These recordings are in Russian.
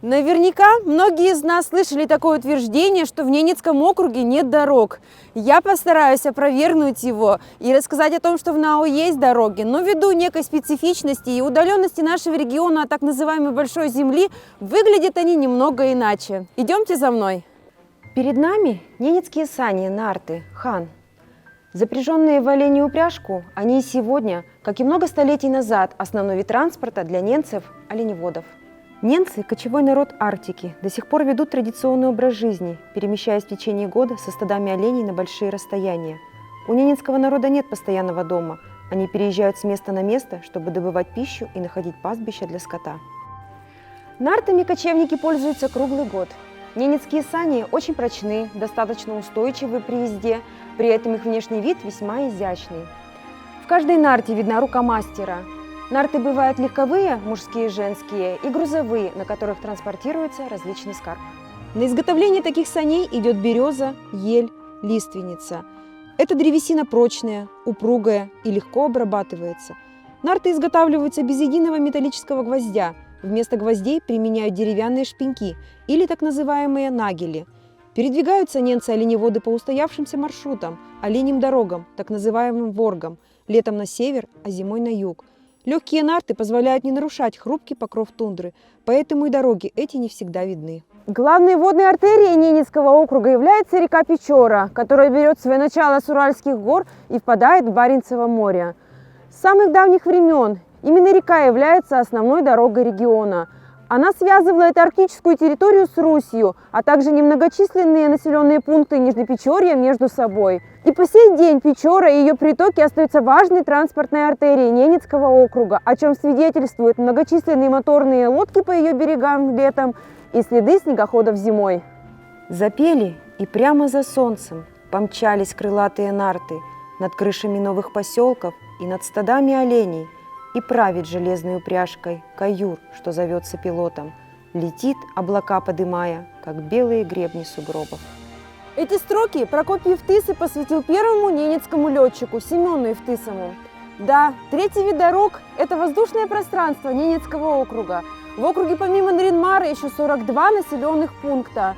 Наверняка многие из нас слышали такое утверждение, что в Ненецком округе нет дорог. Я постараюсь опровергнуть его и рассказать о том, что в НАО есть дороги, но ввиду некой специфичности и удаленности нашего региона от так называемой Большой Земли, выглядят они немного иначе. Идемте за мной. Перед нами ненецкие сани, нарты, хан. Запряженные в оленью упряжку, они и сегодня, как и много столетий назад, основной вид транспорта для ненцев – оленеводов. Ненцы – кочевой народ Арктики, до сих пор ведут традиционный образ жизни, перемещаясь в течение года со стадами оленей на большие расстояния. У ненецкого народа нет постоянного дома, они переезжают с места на место, чтобы добывать пищу и находить пастбища для скота. Нартами кочевники пользуются круглый год. Ненецкие сани очень прочны, достаточно устойчивы при езде, при этом их внешний вид весьма изящный. В каждой нарте видна рука мастера. Нарты бывают легковые, мужские и женские, и грузовые, на которых транспортируется различный скарб. На изготовление таких саней идет береза, ель, лиственница. Эта древесина прочная, упругая и легко обрабатывается. Нарты изготавливаются без единого металлического гвоздя. Вместо гвоздей применяют деревянные шпеньки или так называемые нагели. Передвигаются ненцы-оленеводы по устоявшимся маршрутам, оленьим дорогам, так называемым воргам, летом на север, а зимой на юг. Легкие нарты позволяют не нарушать хрупкий покров тундры, поэтому и дороги эти не всегда видны. Главной водной артерией Ненецкого округа является река Печора, которая берет свое начало с Уральских гор и впадает в Баренцево море. С самых давних времен именно река является основной дорогой региона. Она связывает арктическую территорию с Русью, а также немногочисленные населенные пункты Нижнепечорья между собой. И по сей день Печора и ее притоки остаются важной транспортной артерией Ненецкого округа, о чем свидетельствуют многочисленные моторные лодки по ее берегам летом и следы снегоходов зимой. Запели, и прямо за солнцем помчались крылатые нарты над крышами новых поселков и над стадами оленей. И правит железной упряжкой каюр, что зовется пилотом, летит, облака подымая, как белые гребни сугробов. Эти строки Прокопий Евтысый посвятил первому ненецкому летчику Семену Евтысому. Да, третий вид дорог – это воздушное пространство Ненецкого округа. В округе помимо Нарьян-Мара еще 42 населенных пункта.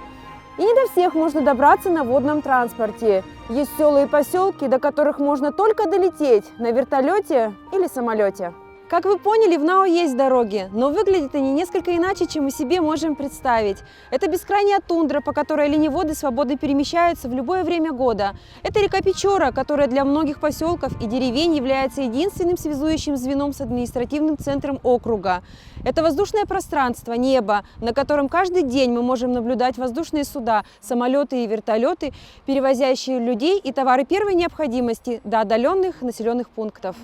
И не до всех можно добраться на водном транспорте. Есть села и поселки, до которых можно только долететь на вертолете или самолете. Как вы поняли, в НАО есть дороги, но выглядят они несколько иначе, чем мы себе можем представить. Это бескрайняя тундра, по которой оленеводы свободно перемещаются в любое время года. Это река Печора, которая для многих поселков и деревень является единственным связующим звеном с административным центром округа. Это воздушное пространство, небо, на котором каждый день мы можем наблюдать воздушные суда, самолеты и вертолеты, перевозящие людей и товары первой необходимости до отдаленных населенных пунктов.